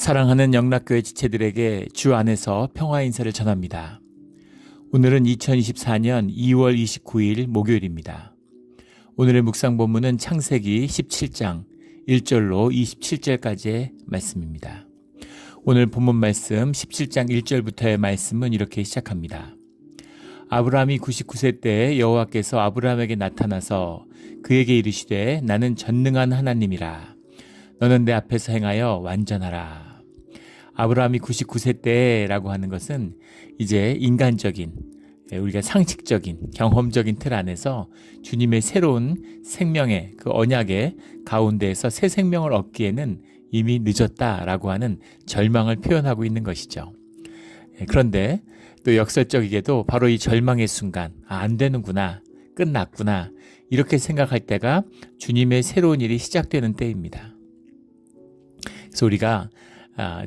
사랑하는 영락교회 지체들에게 주 안에서 평화 인사를 전합니다. 오늘은 2024년 2월 29일 목요일입니다. 오늘의 묵상 본문은 창세기 17장 1절로 27절까지의 말씀입니다. 오늘 본문 말씀 17장 1절부터의 말씀은 이렇게 시작합니다. 아브라함이 99세 때 여호와께서 아브라함에게 나타나서 그에게 이르시되 나는 전능한 하나님이라. 너는 내 앞에서 행하여 완전하라. 아브라함이 99세 때라고 하는 것은 이제 인간적인, 우리가 상식적인, 경험적인 틀 안에서 주님의 새로운 생명의 그 언약의 가운데에서 새 생명을 얻기에는 이미 늦었다라고 하는 절망을 표현하고 있는 것이죠. 그런데 또 역설적이게도 바로 이 절망의 순간, 안 되는구나, 끝났구나, 이렇게 생각할 때가 주님의 새로운 일이 시작되는 때입니다. 그래서 우리가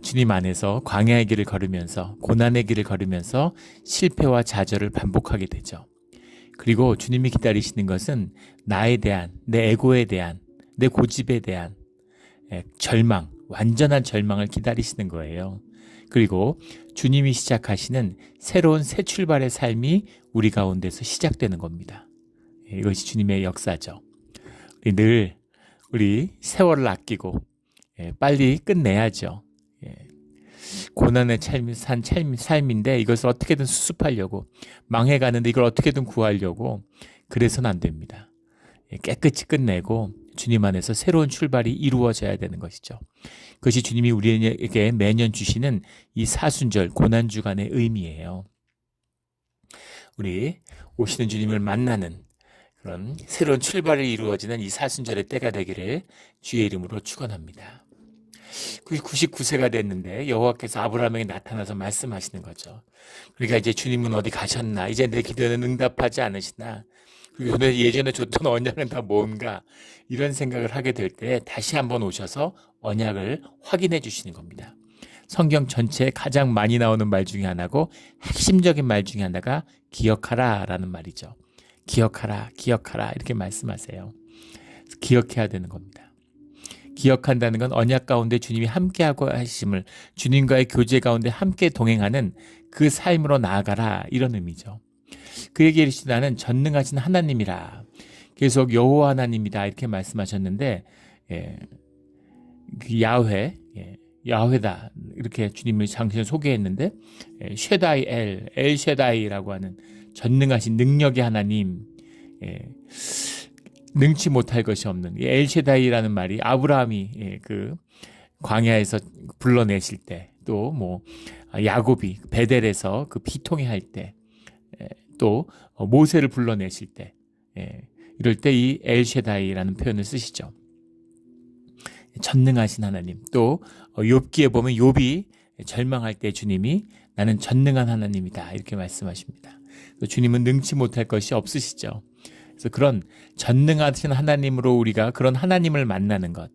주님 안에서 광야의 길을 걸으면서 고난의 길을 걸으면서 실패와 좌절을 반복하게 되죠. 그리고 주님이 기다리시는 것은 나에 대한, 내 에고에 대한, 내 고집에 대한 절망, 완전한 절망을 기다리시는 거예요. 그리고 주님이 시작하시는 새로운 새 출발의 삶이 우리 가운데서 시작되는 겁니다. 이것이 주님의 역사죠. 우리 세월을 아끼고 빨리 끝내야죠. 고난의 삶인데 이것을 어떻게든 수습하려고, 망해가는데 이걸 어떻게든 구하려고, 그래서는 안 됩니다. 깨끗이 끝내고 주님 안에서 새로운 출발이 이루어져야 되는 것이죠. 그것이 주님이 우리에게 매년 주시는 이 사순절 고난주간의 의미예요. 우리 오시는 주님을 만나는 그런 새로운 출발이 이루어지는 이 사순절의 때가 되기를 주의 이름으로 축원합니다. 99세가 됐는데 여호와께서 아브라함에게 나타나서 말씀하시는 거죠. 그러니까 이제 주님은 어디 가셨나? 이제 내 기도는 응답하지 않으시나? 그리고 예전에 줬던 언약은 다 뭔가? 이런 생각을 하게 될 때 다시 한번 오셔서 언약을 확인해 주시는 겁니다. 성경 전체에 가장 많이 나오는 말 중에 하나고 핵심적인 말 중에 하나가 기억하라 라는 말이죠. 기억하라, 기억하라 이렇게 말씀하세요. 기억해야 되는 겁니다. 기억한다는 건 언약 가운데 주님이 함께하고 하심을, 주님과의 교제 가운데 함께 동행하는 그 삶으로 나아가라, 이런 의미죠. 그에게 이르시되 나는 전능하신 하나님이라. 계속 여호와 하나님이다 이렇게 말씀하셨는데 그 야훼다 이렇게 주님을 당신을 소개했는데 쉐다이 엘 쉐다이라고 하는 전능하신 능력의 하나님, 능치 못할 것이 없는 엘셰다이라는 말이 아브라함이 그 광야에서 불러내실 때, 또 뭐 야곱이 베델에서 그 피통회 할 때, 또 모세를 불러내실 때, 이럴 때 이 엘셰다이라는 표현을 쓰시죠. 전능하신 하나님. 또 욥기에 보면 욥이 절망할 때 주님이 나는 전능한 하나님이다 이렇게 말씀하십니다. 주님은 능치 못할 것이 없으시죠. 그래서 그런 전능하신 하나님으로 우리가 그런 하나님을 만나는 것,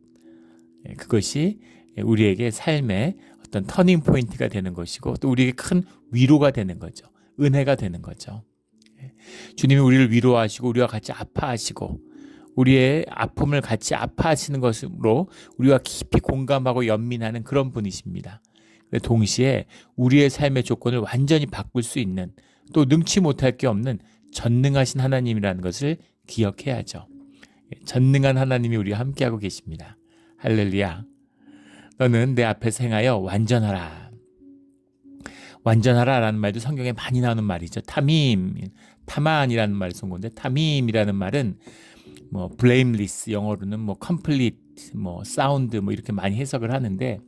그것이 우리에게 삶의 어떤 터닝 포인트가 되는 것이고 또 우리에게 큰 위로가 되는 거죠. 은혜가 되는 거죠. 주님이 우리를 위로하시고 우리와 같이 아파하시고 우리의 아픔을 같이 아파하시는 것으로 우리와 깊이 공감하고 연민하는 그런 분이십니다. 동시에 우리의 삶의 조건을 완전히 바꿀 수 있는, 또 능치 못할 게 없는 전능하신 하나님이라는 것을 기억해야죠. 전능한 하나님이 우리와 함께하고 계십니다. 할렐루야. 너는 내 앞에서 행하여 완전하라. 완전하라 라는 말도 성경에 많이 나오는 말이죠. 타만이라는 말을 쓴 건데, 타밈이라는 말은 뭐 blameless, 영어로는 뭐 complete, 뭐 sound 뭐 이렇게 많이 해석을 하는데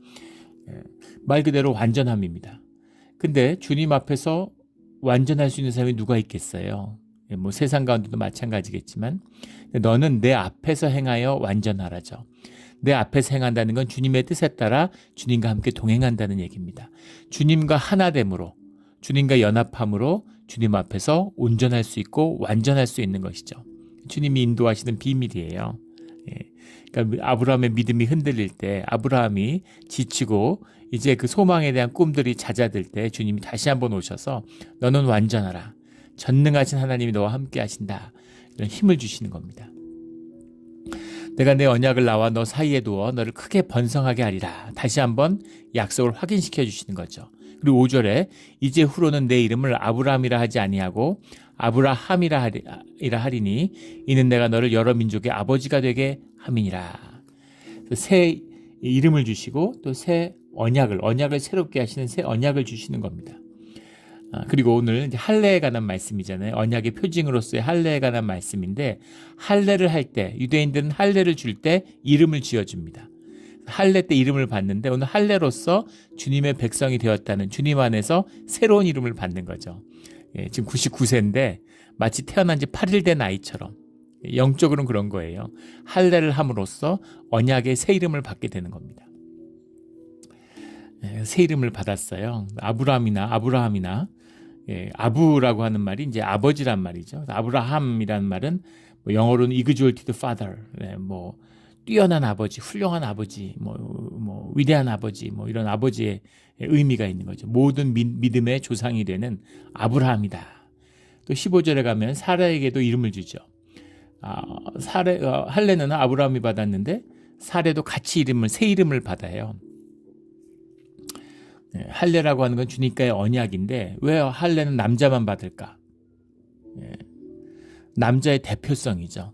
말 그대로 완전함입니다. 근데 주님 앞에서 완전할 수 있는 사람이 누가 있겠어요? 뭐 세상 가운데도 마찬가지겠지만 너는 내 앞에서 행하여 완전하라죠. 내 앞에서 행한다는 건 주님의 뜻에 따라 주님과 함께 동행한다는 얘기입니다. 주님과 하나됨으로, 주님과 연합함으로 주님 앞에서 온전할 수 있고 완전할 수 있는 것이죠. 주님이 인도하시는 비밀이에요. 그러니까 아브라함의 믿음이 흔들릴 때, 아브라함이 지치고 이제 그 소망에 대한 꿈들이 잦아들 때 주님이 다시 한번 오셔서 너는 완전하라. 전능하신 하나님이 너와 함께 하신다. 이런 힘을 주시는 겁니다. 내가 내 언약을 나와 너 사이에 두어 너를 크게 번성하게 하리라. 다시 한번 약속을 확인시켜 주시는 거죠. 그리고 5절에 이제 후로는 내 이름을 아브라함이라 하지 아니하고 아브라함이라 하리니 이는 내가 너를 여러 민족의 아버지가 되게 함이니라. 새 이름을 주시고 또 새 언약을 새롭게 하시는 새 언약을 주시는 겁니다. 그리고 오늘 이제 할례에 관한 말씀이잖아요. 언약의 표징으로서의 할례에 관한 말씀인데 할례를 할 때 유대인들은 할례를 줄 때 이름을 지어줍니다. 할례 때 이름을 받는데 오늘 할례로서 주님의 백성이 되었다는 주님 안에서 새로운 이름을 받는 거죠. 지금 99세인데 마치 태어난 지 8일 된 아이처럼 영적으로는 그런 거예요. 할례를 함으로써 언약의 새 이름을 받게 되는 겁니다. 새 이름을 받았어요. 아브라함이나 아부라고 하는 말이 이제 아버지란 말이죠. 아브라함이라는 말은 뭐 영어로는 exalted father, 뭐 뛰어난 아버지, 훌륭한 아버지, 뭐 위대한 아버지, 뭐 이런 아버지의 의미가 있는 거죠. 모든 믿음의 조상이 되는 아브라함이다. 또 15절에 가면 사라에게도 이름을 주죠. 할례는 아브라함이 받았는데 사례도 같이 새 이름을 받아요. 할례라고 하는 건 주님과의 언약인데 왜 할례는 남자만 받을까? 남자의 대표성이죠.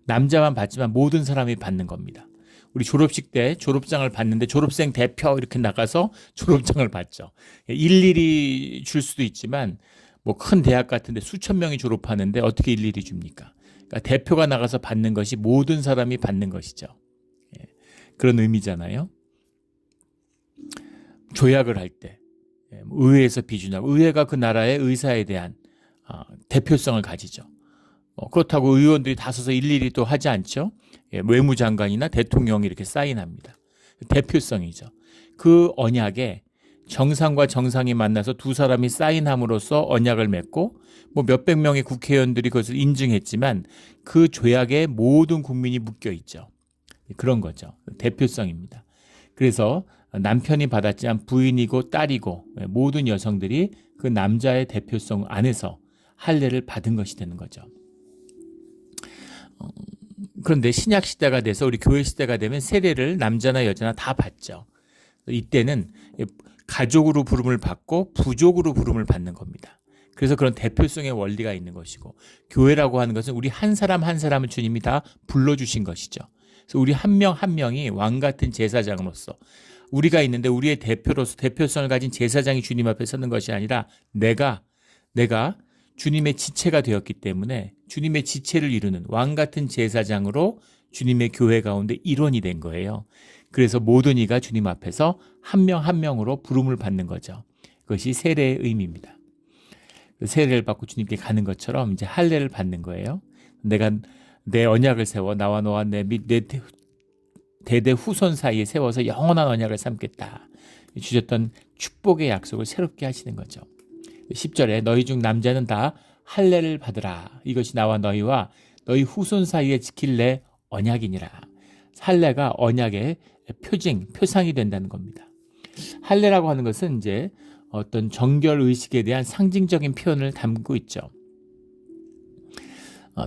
남자만 받지만 모든 사람이 받는 겁니다. 우리 졸업식 때 졸업장을 받는데 졸업생 대표 이렇게 나가서 졸업장을 받죠. 일일이 줄 수도 있지만 뭐 큰 대학 같은데 수천 명이 졸업하는데 어떻게 일일이 줍니까? 그러니까 대표가 나가서 받는 것이 모든 사람이 받는 것이죠. 그런 의미잖아요. 조약을 할 때 의회에서 비준하고 의회가 그 나라의 의사에 대한 대표성을 가지죠. 그렇다고 의원들이 다 서서 일일이 또 하지 않죠. 외무장관이나 대통령이 이렇게 사인합니다. 대표성이죠. 그 언약에 정상과 정상이 만나서 두 사람이 사인함으로써 언약을 맺고 뭐 몇백 명의 국회의원들이 그것을 인증했지만 그 조약에 모든 국민이 묶여 있죠. 그런 거죠. 대표성입니다. 그래서 남편이 받았지만 부인이고 딸이고 모든 여성들이 그 남자의 대표성 안에서 할례를 받은 것이 되는 거죠. 그런데 신약 시대가 돼서 우리 교회 시대가 되면 세례를 남자나 여자나 다 받죠. 이때는 가족으로 부름을 받고 부족으로 부름을 받는 겁니다. 그래서 그런 대표성의 원리가 있는 것이고 교회라고 하는 것은 우리 한 사람 한 사람을 주님이 다 불러주신 것이죠. 그래서 우리 한 명 한 명이 왕 같은 제사장으로서 우리가 있는데 우리의 대표로서 대표성을 가진 제사장이 주님 앞에 서는 것이 아니라 내가 주님의 지체가 되었기 때문에 주님의 지체를 이루는 왕 같은 제사장으로 주님의 교회 가운데 일원이 된 거예요. 그래서 모든 이가 주님 앞에서 한 명 한 명으로 부름을 받는 거죠. 그것이 세례의 의미입니다. 세례를 받고 주님께 가는 것처럼 이제 할례를 받는 거예요. 내가 내 언약을 세워 나와 너와 내 대대 후손 사이에 세워서 영원한 언약을 삼겠다. 주셨던 축복의 약속을 새롭게 하시는 거죠. 10절에 너희 중 남자는 다 할례를 받으라. 이것이 나와 너희와 너희 후손 사이에 지킬 내 언약이니라. 할례가 언약의 표상이 된다는 겁니다. 할례라고 하는 것은 이제 어떤 정결 의식에 대한 상징적인 표현을 담고 있죠.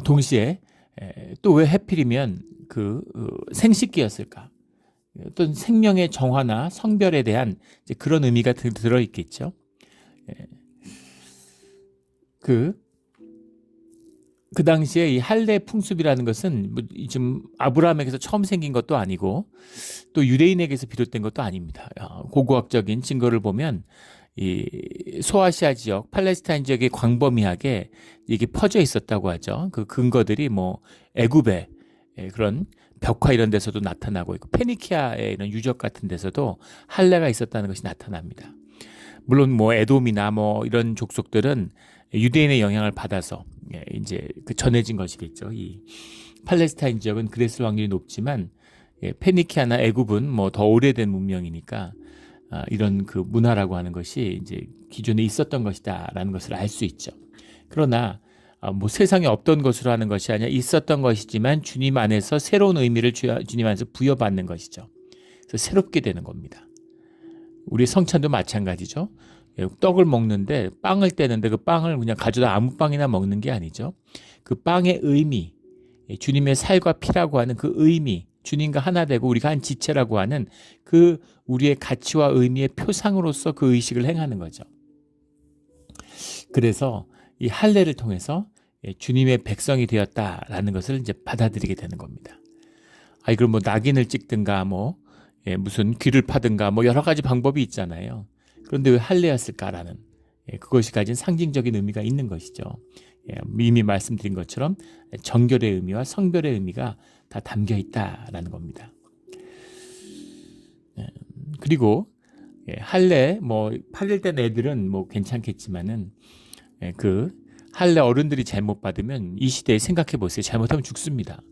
동시에 또 왜 하필이면 생식기였을까? 어떤 생명의 정화나 성별에 대한 이제 그런 의미가 들어 있겠죠. 그 당시에 이 할례 풍습이라는 것은 지금 아브라함에게서 처음 생긴 것도 아니고 또 유대인에게서 비롯된 것도 아닙니다. 고고학적인 증거를 보면 이 소아시아 지역, 팔레스타인 지역에 광범위하게 이게 퍼져 있었다고 하죠. 그 근거들이 뭐 애굽의 그런 벽화 이런 데서도 나타나고 있고 페니키아의 이런 유적 같은 데서도 할례가 있었다는 것이 나타납니다. 물론 뭐 에돔이나 뭐 이런 족속들은 유대인의 영향을 받아서 이제 전해진 것이겠죠. 이 팔레스타인 지역은 그랬을 확률이 높지만 페니키아나 애굽은 뭐 더 오래된 문명이니까 이런 그 문화라고 하는 것이 이제 기존에 있었던 것이다라는 것을 알 수 있죠. 그러나 뭐 세상에 없던 것으로 하는 것이 아니라 있었던 것이지만 주님 안에서 새로운 의미를 주님 안에서 부여받는 것이죠. 그래서 새롭게 되는 겁니다. 우리 성찬도 마찬가지죠. 떡을 먹는데 빵을 떼는데 그 빵을 그냥 가져다 아무 빵이나 먹는 게 아니죠. 그 빵의 의미, 주님의 살과 피라고 하는 그 의미, 주님과 하나 되고 우리가 한 지체라고 하는 그 우리의 가치와 의미의 표상으로서 그 의식을 행하는 거죠. 그래서 이 할례를 통해서 주님의 백성이 되었다라는 것을 이제 받아들이게 되는 겁니다. 그럼 뭐 낙인을 찍든가 무슨 귀를 파든가 여러 가지 방법이 있잖아요. 그런데 왜 할례였을까라는 그것이 가진 상징적인 의미가 있는 것이죠. 이미 말씀드린 것처럼 정결의 의미와 성별의 의미가 다 담겨 있다라는 겁니다. 그리고 할례 8일 된 애들은 괜찮겠지만은 그 할례 어른들이 잘못 받으면 이 시대에 생각해 보세요. 잘못하면 죽습니다.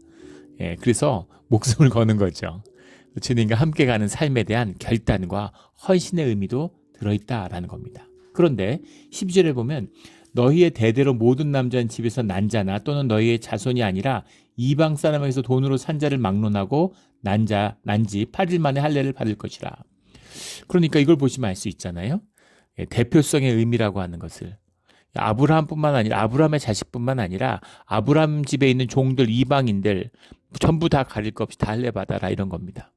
그래서 목숨을 거는 거죠. 주님과 함께 가는 삶에 대한 결단과 헌신의 의미도 들어있다라는 겁니다. 그런데 12절에 보면 너희의 대대로 모든 남자는 집에서 난 자나 또는 너희의 자손이 아니라 이방 사람에게서 돈으로 산 자를 막론하고 난지 8일 만에 할례를 받을 것이라. 그러니까 이걸 보시면 알 수 있잖아요. 대표성의 의미라고 하는 것을 아브라함뿐만 아니라 아브라함의 자식뿐만 아니라 아브라함 집에 있는 종들 이방인들 전부 다 가릴 것 없이 다 할례 받아라 이런 겁니다.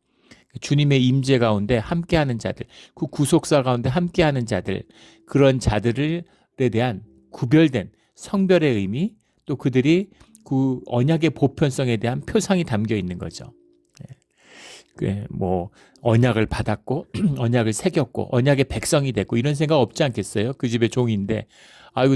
주님의 임재 가운데 함께하는 자들, 그 구속사 가운데 함께하는 자들, 그런 자들에 대한 구별된 성별의 의미, 또 그들이 그 언약의 보편성에 대한 표상이 담겨 있는 거죠. 언약을 받았고 언약을 새겼고 언약의 백성이 됐고 이런 생각 없지 않겠어요? 그 집의 종인데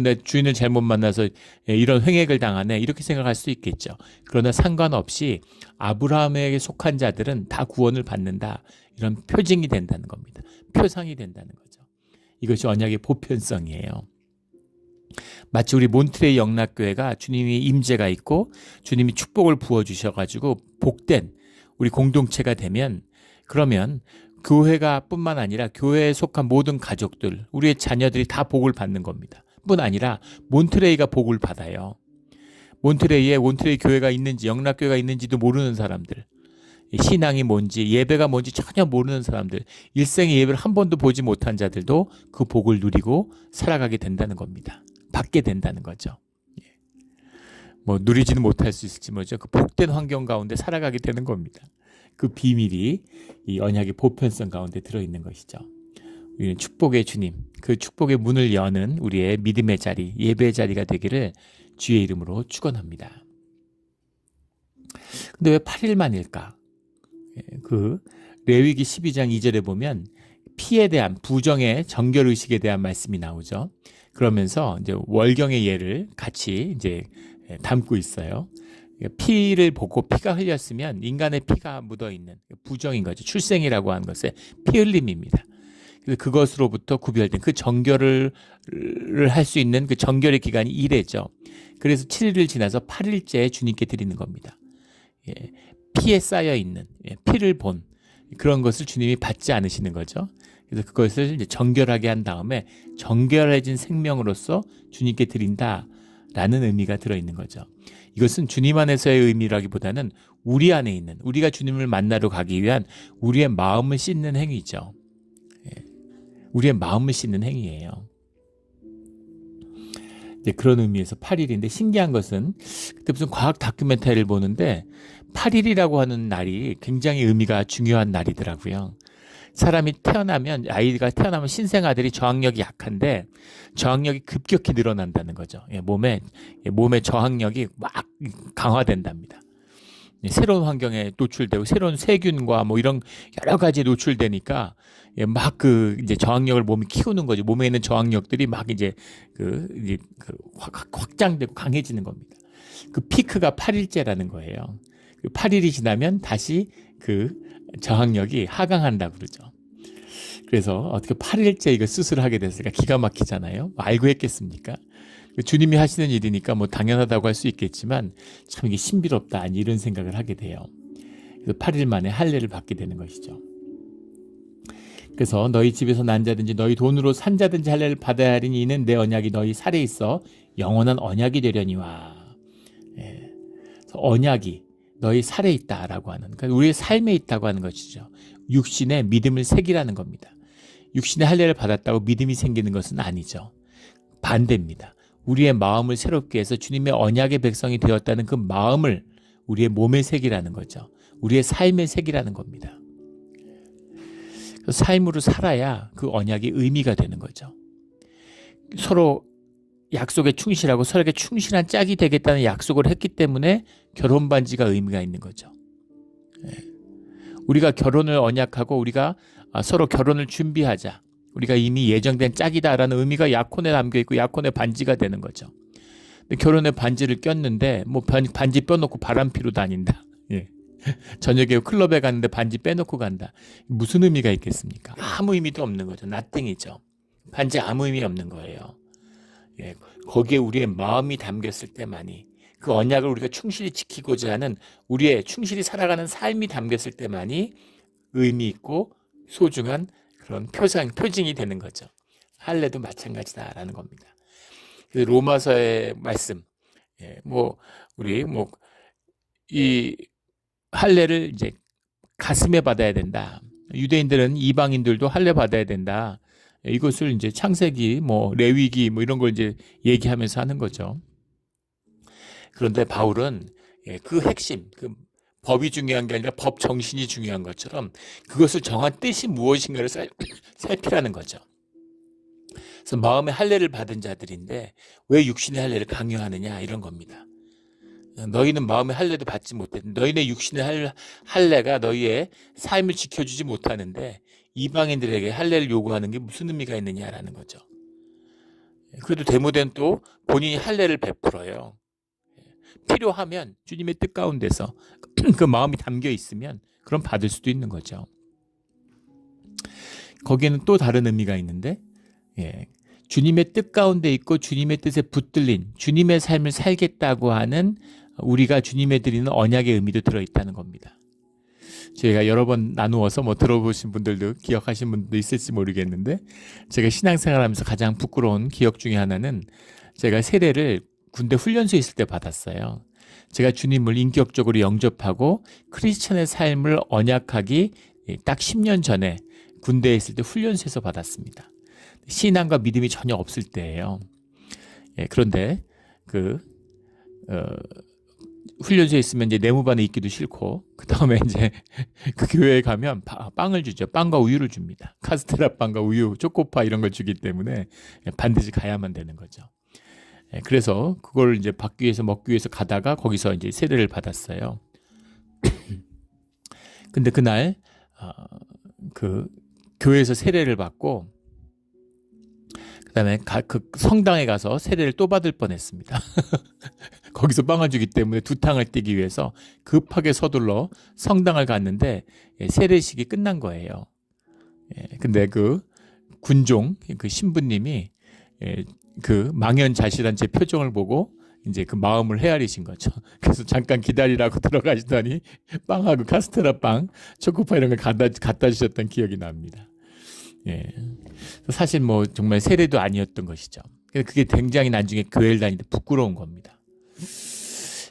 내 주인을 잘못 만나서 이런 횡액을 당하네 이렇게 생각할 수 있겠죠. 그러나 상관없이 아브라함에게 속한 자들은 다 구원을 받는다, 이런 표징이 된다는 겁니다. 표상이 된다는 거죠. 이것이 언약의 보편성이에요. 마치 우리 몬트레이 영락교회가 주님이 임재가 있고 주님이 축복을 부어주셔가지고 복된 우리 공동체가 되면, 그러면 교회가 뿐만 아니라 교회에 속한 모든 가족들, 우리의 자녀들이 다 복을 받는 겁니다. 뿐 아니라 몬트레이가 복을 받아요. 몬트레이에 몬트레이 교회가 있는지 영락교회가 있는지도 모르는 사람들, 신앙이 뭔지 예배가 뭔지 전혀 모르는 사람들, 일생의 예배를 한 번도 보지 못한 자들도 그 복을 누리고 살아가게 된다는 겁니다. 받게 된다는 거죠. 누리지는 못할 수 있을지 그 복된 환경 가운데 살아가게 되는 겁니다. 그 비밀이 이 언약의 보편성 가운데 들어있는 것이죠. 우리는 축복의 주님, 그 축복의 문을 여는 우리의 믿음의 자리, 예배의 자리가 되기를 주의 이름으로 축원합니다. 근데 왜 8일만일까? 그 레위기 12장 2절에 보면 피에 대한 부정의 정결의식에 대한 말씀이 나오죠. 그러면서 이제 월경의 예를 같이 이제 담고 있어요. 피를 보고 피가 흘렸으면 인간의 피가 묻어있는 부정인 거죠. 출생이라고 하는 것의 피 흘림입니다. 그래서 그것으로부터 구별된 그 정결을 할 수 있는 그 정결의 기간이 1회죠. 그래서 7일을 지나서 8일째 주님께 드리는 겁니다. 피에 쌓여있는 피를 본 그런 것을 주님이 받지 않으시는 거죠. 그래서 그것을 이제 정결하게 한 다음에 정결해진 생명으로서 주님께 드린다라는 의미가 들어있는 거죠. 이것은 주님 안에서의 의미라기보다는 우리 안에 있는, 우리가 주님을 만나러 가기 위한 우리의 마음을 씻는 행위죠. 우리의 마음을 씻는 행위예요. 그런 의미에서 8일인데 신기한 것은 그때 무슨 과학 다큐멘터리를 보는데 8일이라고 하는 날이 굉장히 의미가 중요한 날이더라고요. 사람이 태어나면, 아이가 태어나면 신생아들이 저항력이 약한데 저항력이 급격히 늘어난다는 거죠. 몸의 저항력이 막 강화된답니다. 새로운 환경에 노출되고 새로운 세균과 이런 여러 가지 노출되니까 막 이제 저항력을 몸이 키우는 거죠. 몸에 있는 저항력들이 막 이제 확장되고 강해지는 겁니다. 그 피크가 8일째라는 거예요. 8일이 지나면 다시 그 저항력이 하강한다고 그러죠. 그래서 어떻게 8일째 이거 수술을 하게 됐을까? 기가 막히잖아요. 알고 했겠습니까? 주님이 하시는 일이니까 당연하다고 할 수 있겠지만 참 이게 신비롭다, 이런 생각을 하게 돼요. 그래서 8일 만에 할례를 받게 되는 것이죠. 그래서 너희 집에서 난 자든지 너희 돈으로 산 자든지 할례를 받아야 하리니 이는 내 언약이 너희 살에 있어 영원한 언약이 되려니와. 그래서 언약이 너희 살에 있다라고 하는, 그러니까 우리의 삶에 있다고 하는 것이죠. 육신의 믿음을 새기라는 겁니다. 육신의 할례를 받았다고 믿음이 생기는 것은 아니죠. 반대입니다. 우리의 마음을 새롭게 해서 주님의 언약의 백성이 되었다는 그 마음을 우리의 몸의 색이라는 거죠. 우리의 삶의 색이라는 겁니다. 삶으로 살아야 그 언약이 의미가 되는 거죠. 서로 약속에 충실하고 서로에게 충실한 짝이 되겠다는 약속을 했기 때문에 결혼 반지가 의미가 있는 거죠. 우리가 결혼을 언약하고 우리가 서로 결혼을 준비하자. 우리가 이미 예정된 짝이다라는 의미가 약혼에 담겨 있고 약혼의 반지가 되는 거죠. 결혼에 반지를 꼈는데 뭐 반지 빼놓고 바람피로 다닌다. 예. 저녁에 클럽에 갔는데 반지 빼놓고 간다. 무슨 의미가 있겠습니까? 아무 의미도 없는 거죠. nothing이죠. 반지 아무 의미 없는 거예요. 예. 거기에 우리의 마음이 담겼을 때만이, 그 언약을 우리가 충실히 지키고자 하는 우리의 충실히 살아가는 삶이 담겼을 때만이 의미 있고 소중한 그런 표징이 되는 거죠. 할례도 마찬가지다라는 겁니다. 로마서의 말씀, 우리 이 할례를 이제 가슴에 받아야 된다. 유대인들은 이방인들도 할례 받아야 된다. 이것을 이제 창세기, 레위기 이런 걸 이제 얘기하면서 하는 거죠. 그런데 바울은 그 핵심, 그 법이 중요한 게 아니라 법 정신이 중요한 것처럼 그것을 정한 뜻이 무엇인가를 살피라는 거죠. 그래서 마음의 할례를 받은 자들인데 왜 육신의 할례를 강요하느냐 이런 겁니다. 너희는 마음의 할례도 받지 못했는데 너희네 육신의 할례가 너희의 삶을 지켜주지 못하는데 이방인들에게 할례를 요구하는 게 무슨 의미가 있느냐라는 거죠. 그래도 데모데는 또 본인이 할례를 베풀어요. 필요하면 주님의 뜻 가운데서 그 마음이 담겨 있으면 그럼 받을 수도 있는 거죠. 거기에는 또 다른 의미가 있는데 주님의 뜻 가운데 있고 주님의 뜻에 붙들린 주님의 삶을 살겠다고 하는 우리가 주님에 드리는 언약의 의미도 들어있다는 겁니다. 제가 여러 번 나누어서 들어보신 분들도 기억하신 분들도 있을지 모르겠는데 제가 신앙생활하면서 가장 부끄러운 기억 중에 하나는 제가 세례를 군대 훈련소에 있을 때 받았어요. 제가 주님을 인격적으로 영접하고 크리스천의 삶을 언약하기 딱 10년 전에 군대에 있을 때 훈련소에서 받았습니다. 신앙과 믿음이 전혀 없을 때예요. 그런데 훈련소에 있으면 이제 내무반에 있기도 싫고 그 다음에 이제 그 교회에 가면 빵을 주죠. 빵과 우유를 줍니다. 카스테라 빵과 우유, 초코파 이런 걸 주기 때문에 반드시 가야만 되는 거죠. 그래서 그걸 이제 받기 위해서 먹기 위해서 가다가 거기서 이제 세례를 받았어요. 근데 그날 그 교회에서 세례를 받고 그다음에 그 성당에 가서 세례를 또 받을 뻔했습니다. 거기서 빵을 주기 때문에 두 탕을 떼기 위해서 급하게 서둘러 성당을 갔는데 세례식이 끝난 거예요. 근데 그 군종 그 신부님이 그 망연자실한 제 표정을 보고 이제 그 마음을 헤아리신 거죠. 그래서 잠깐 기다리라고 들어가시더니 빵하고 카스테라 빵, 초코파 이런 걸 갖다 주셨던 기억이 납니다. 사실 정말 세례도 아니었던 것이죠. 그게 굉장히 나중에 교회를 다니는데 부끄러운 겁니다.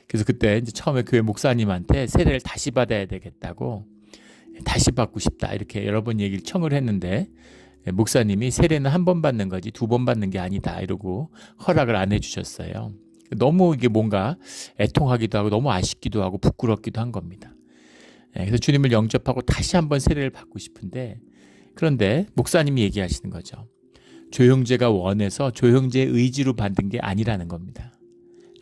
그래서 그때 이제 처음에 교회 목사님한테 세례를 다시 받아야 되겠다고, 다시 받고 싶다 이렇게 여러 번 얘기를 청을 했는데 목사님이 세례는 한 번 받는 거지 두 번 받는 게 아니다 이러고 허락을 안 해주셨어요. 너무 이게 뭔가 애통하기도 하고 너무 아쉽기도 하고 부끄럽기도 한 겁니다. 그래서 주님을 영접하고 다시 한번 세례를 받고 싶은데, 그런데 목사님이 얘기하시는 거죠. 조형제가 원해서 조형제의 의지로 받은 게 아니라는 겁니다.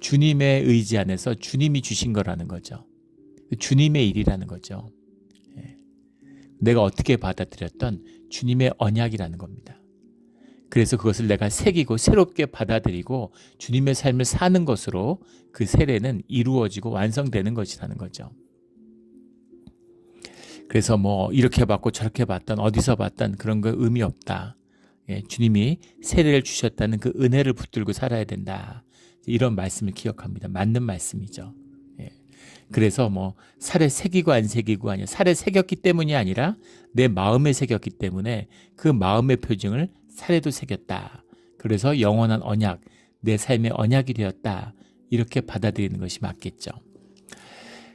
주님의 의지 안에서 주님이 주신 거라는 거죠. 주님의 일이라는 거죠. 내가 어떻게 받아들였던 주님의 언약이라는 겁니다. 그래서 그것을 내가 새기고 새롭게 받아들이고 주님의 삶을 사는 것으로 그 세례는 이루어지고 완성되는 것이라는 거죠. 그래서 이렇게 받고 저렇게 받던 어디서 받던 그런 거 의미 없다. 주님이 세례를 주셨다는 그 은혜를 붙들고 살아야 된다. 이런 말씀을 기억합니다. 맞는 말씀이죠. 그래서 살에 새기고 안 새기고 아니야. 살에 새겼기 때문이 아니라 내 마음에 새겼기 때문에 그 마음의 표징을 살에도 새겼다. 그래서 영원한 언약, 내 삶의 언약이 되었다. 이렇게 받아들이는 것이 맞겠죠.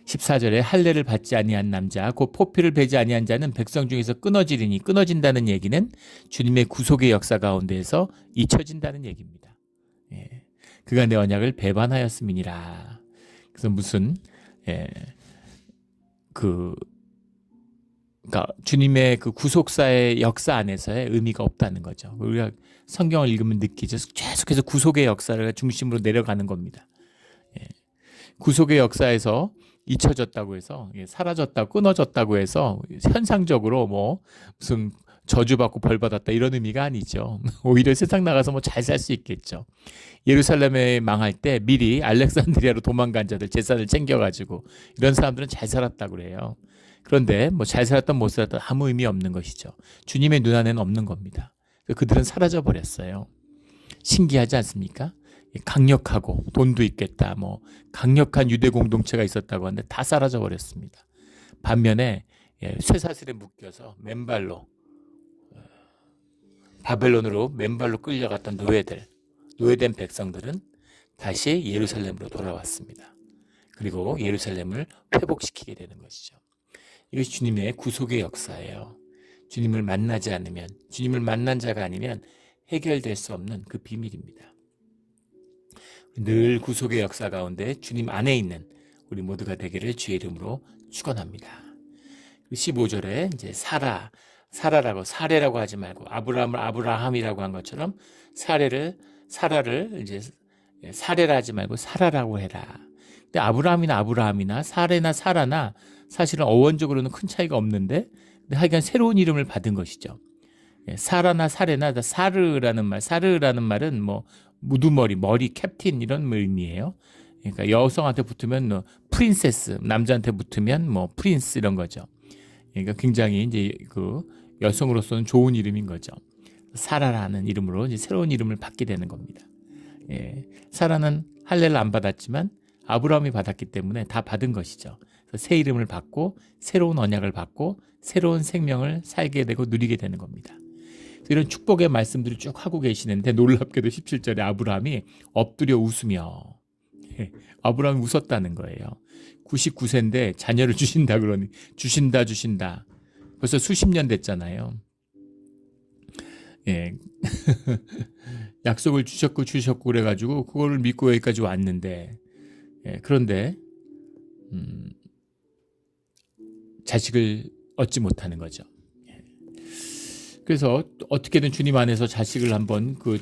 14절에 할례를 받지 아니한 남자 곧 포피를 베지 아니한 자는 백성 중에서 끊어지리니, 끊어진다는 얘기는 주님의 구속의 역사 가운데에서 잊혀진다는 얘기입니다. 그가 내 언약을 배반하였음이니라. 그래서 무슨 예, 그러니까 주님의 그 구속사의 역사 안에서의 의미가 없다는 거죠. 우리가 성경을 읽으면 느끼죠. 계속해서 구속의 역사를 중심으로 내려가는 겁니다. 예. 구속의 역사에서 잊혀졌다고 해서 사라졌다고 끊어졌다고 해서 현상적으로 뭐 무슨 저주받고 벌받았다 이런 의미가 아니죠. 오히려 세상 나가서 뭐 잘 살 수 있겠죠. 예루살렘에 망할 때 미리 알렉산드리아로 도망간 자들 재산을 챙겨가지고 이런 사람들은 잘 살았다고 그래요. 그런데 뭐 잘 살았던 못 살았던 아무 의미 없는 것이죠. 주님의 눈안에는 없는 겁니다. 그들은 사라져 버렸어요. 신기하지 않습니까? 강력하고 돈도 있겠다, 뭐 강력한 유대 공동체가 있었다고 하는데 다 사라져 버렸습니다. 반면에 쇠사슬에 묶여서 맨발로 바벨론으로 맨발로 끌려갔던 노예된 백성들은 다시 예루살렘으로 돌아왔습니다. 그리고 예루살렘을 회복시키게 되는 것이죠. 이것이 주님의 구속의 역사예요. 주님을 만나지 않으면, 주님을 만난 자가 아니면 해결될 수 없는 그 비밀입니다. 늘 구속의 역사 가운데 주님 안에 있는 우리 모두가 되기를 주의 이름으로 축원합니다. 15절에 이제 사라라고 하지 말고 아브라함을 아브라함이라고 한 것처럼 사라를 이제 사레라 하지 말고 사라라고 해라. 근데 아브라함이나 사라나 사실은 어원적으로는 큰 차이가 없는데 하여간 새로운 이름을 받은 것이죠. 사라나 사레나 사르라는 말은 뭐 무두머리, 머리, 캡틴 이런 의미예요. 그러니까 여성한테 붙으면 뭐 프린세스, 남자한테 붙으면 뭐 프린스 이런 거죠. 그러니까 굉장히 이제 그 여성으로서는 좋은 이름인 거죠. 사라라는 이름으로 이제 새로운 이름을 받게 되는 겁니다. 사라는 할례를 안 받았지만 아브라함이 받았기 때문에 다 받은 것이죠. 그래서 새 이름을 받고 새로운 언약을 받고 새로운 생명을 살게 되고 누리게 되는 겁니다. 이런 축복의 말씀들을 쭉 하고 계시는데 놀랍게도 17절에 아브라함이 엎드려 웃으며 아브라함이 웃었다는 거예요. 99세인데 자녀를 주신다 그러니 주신다 벌써 수십 년 됐잖아요. 약속을 주셨고 그래가지고 그걸 믿고 여기까지 왔는데 그런데 자식을 얻지 못하는 거죠. 그래서 어떻게든 주님 안에서 자식을 한번 그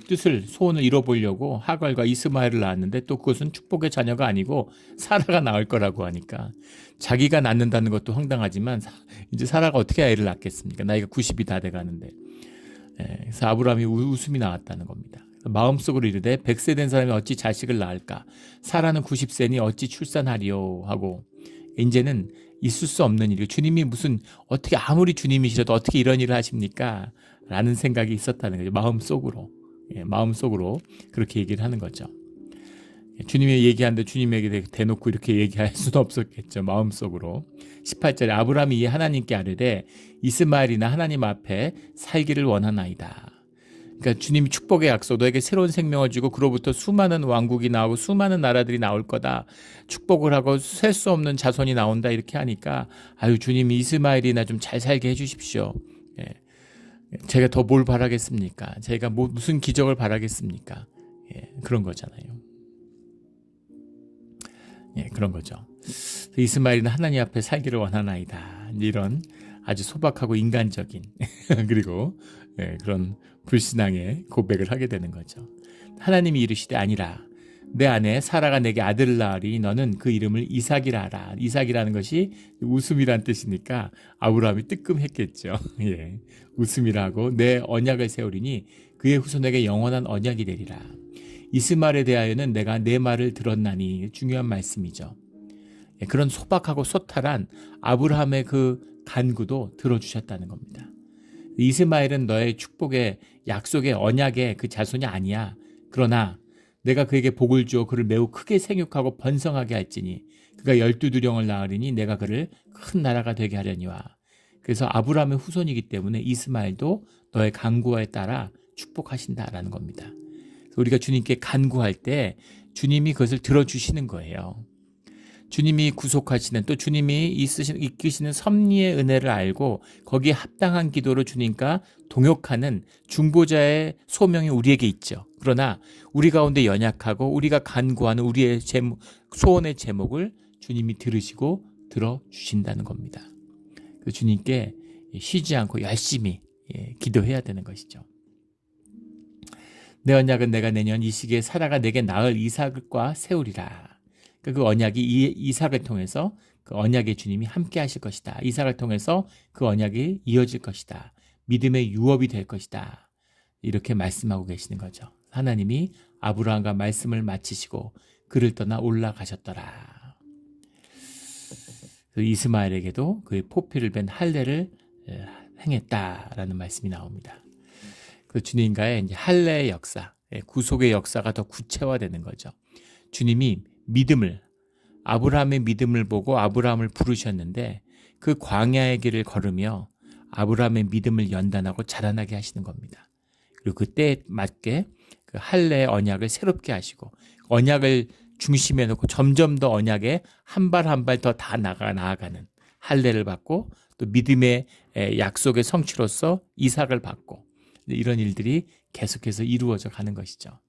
소원을 이뤄보려고 하갈과 이스마엘을 낳았는데 또 그것은 축복의 자녀가 아니고 사라가 낳을 거라고 하니까 자기가 낳는다는 것도 황당하지만 이제 사라가 어떻게 아이를 낳겠습니까? 나이가 90이 다 돼가는데. 그래서 아브라함이 웃음이 나왔다는 겁니다. 마음속으로 이르되 100세 된 사람이 어찌 자식을 낳을까? 사라는 90세니 어찌 출산하리요? 하고 이제는 있을 수 없는 일이고 주님이 어떻게 아무리 주님이시라도 어떻게 이런 일을 하십니까? 라는 생각이 있었다는 거죠. 마음속으로 그렇게 얘기를 하는 거죠. 주님이 얘기하는데 주님에게 대놓고 이렇게 얘기할 수는 없었겠죠. 마음속으로. 18절에 아브라함이 이에 하나님께 아뢰되 이스마엘이나 하나님 앞에 살기를 원하나이다. 그러니까 주님이 축복의 약속, 너에게 새로운 생명을 주고 그로부터 수많은 왕국이 나오고 수많은 나라들이 나올 거다. 축복을 하고 셀 수 없는 자손이 나온다 이렇게 하니까 주님이 이스마엘이나 좀 잘 살게 해주십시오. 제가 더 뭘 바라겠습니까? 제가 무슨 기적을 바라겠습니까? 그런 거잖아요. 그런 거죠. 이스마엘은 하나님 앞에 살기를 원하나이다. 이런 아주 소박하고 인간적인 그리고 그런 불신앙의 고백을 하게 되는 거죠. 하나님이 이르시되 아니라 내 아내 사라가 내게 아들을 낳으리 너는 그 이름을 이삭이라 하라. 이삭이라는 것이 웃음이란 뜻이니까 아브라함이 뜨끔했겠죠. 웃음이라고 내 언약을 세우리니 그의 후손에게 영원한 언약이 되리라. 이스마엘에 대하여는 내가 내 말을 들었나니 중요한 말씀이죠. 그런 소박하고 소탈한 아브라함의 그 간구도 들어주셨다는 겁니다. 이스마엘은 너의 축복의 약속의 언약의 그 자손이 아니야. 그러나 내가 그에게 복을 주어 그를 매우 크게 생육하고 번성하게 할지니 그가 12두령을 낳으리니 내가 그를 큰 나라가 되게 하려니와. 그래서 아브라함의 후손이기 때문에 이스마엘도 너의 간구에 따라 축복하신다라는 겁니다. 우리가 주님께 간구할 때 주님이 그것을 들어주시는 거예요. 주님이 구속하시는 또 주님이 이끄시는 섭리의 은혜를 알고 거기에 합당한 기도로 주님과 동역하는 중보자의 소명이 우리에게 있죠. 그러나 우리 가운데 연약하고 우리가 간구하는 우리의 소원의 제목을 주님이 들으시고 들어주신다는 겁니다. 그 주님께 쉬지 않고 열심히 기도해야 되는 것이죠. 내 언약은 내가 내년 이 시기에 사라가 내게 낳을 이삭과 세우리라. 그 언약이 이삭을 통해서 그 언약의 주님이 함께 하실 것이다. 이삭을 통해서 그 언약이 이어질 것이다. 믿음의 유업이 될 것이다. 이렇게 말씀하고 계시는 거죠. 하나님이 아브라함과 말씀을 마치시고 그를 떠나 올라가셨더라. 이스마엘에게도 그의 포피를 뺀 할례를 행했다라는 말씀이 나옵니다. 그 주님과의 이제 할례의 역사, 구속의 역사가 더 구체화되는 거죠. 주님이 아브라함의 믿음을 보고 아브라함을 부르셨는데 그 광야의 길을 걸으며 아브라함의 믿음을 연단하고 자라나게 하시는 겁니다. 그리고 그때에 맞게 그 할례의 언약을 새롭게 하시고 언약을 중심에 놓고 점점 더 언약에 한 발 한 발 더 다 나아가는 할례를 받고 또 믿음의 약속의 성취로서 이삭을 받고 이런 일들이 계속해서 이루어져 가는 것이죠.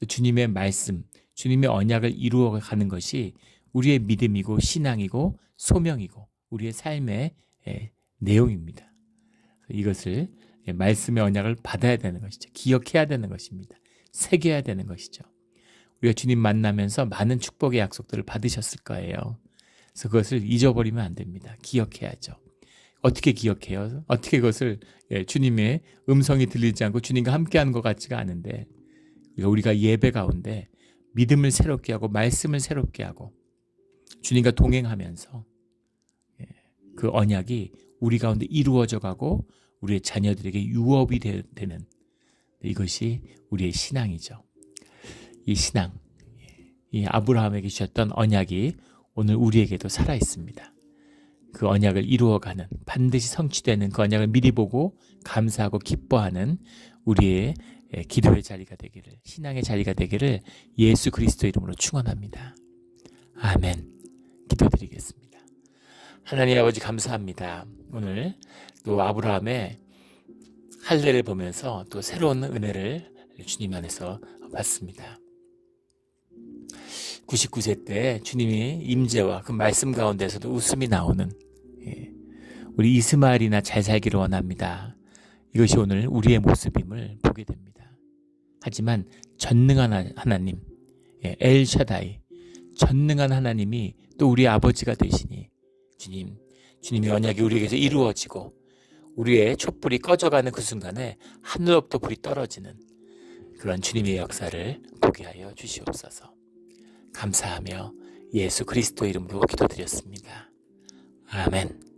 주님의 말씀, 주님의 언약을 이루어 가는 것이 우리의 믿음이고 신앙이고 소명이고 우리의 삶의 내용입니다. 이것을 말씀의 언약을 받아야 되는 것이죠. 기억해야 되는 것입니다. 새겨야 되는 것이죠. 우리가 주님 만나면서 많은 축복의 약속들을 받으셨을 거예요. 그래서 그것을 잊어버리면 안 됩니다. 기억해야죠. 어떻게 기억해요? 어떻게 그것을 주님의 음성이 들리지 않고 주님과 함께하는 것 같지가 않은데 우리가 예배 가운데 믿음을 새롭게 하고 말씀을 새롭게 하고 주님과 동행하면서 그 언약이 우리 가운데 이루어져 가고 우리의 자녀들에게 유업이 되는 이것이 우리의 신앙이죠. 이 신앙, 이 아브라함에게 주셨던 언약이 오늘 우리에게도 살아 있습니다. 그 언약을 이루어가는 반드시 성취되는 그 언약을 미리 보고 감사하고 기뻐하는 우리의 기도의 자리가 되기를 신앙의 자리가 되기를 예수 그리스도 이름으로 축원합니다. 아멘. 기도드리겠습니다. 하나님 아버지 감사합니다. 오늘 또 아브라함의 할례를 보면서 또 새로운 은혜를 주님 안에서 받습니다. 99세 때 주님이 임재와 그 말씀 가운데서도 웃음이 나오는 우리 이스마엘이나 잘 살기를 원합니다. 이것이 오늘 우리의 모습임을 보게 됩니다. 하지만 전능한 하나님, 엘샤다이, 전능한 하나님이 또 우리의 아버지가 되시니 주님의 언약이 우리에게서 이루어지고 우리의 촛불이 꺼져가는 그 순간에 하늘로부터 불이 떨어지는 그런 주님의 역사를 보게 하여 주시옵소서. 감사하며 예수 그리스도 이름으로 기도드렸습니다. 아멘.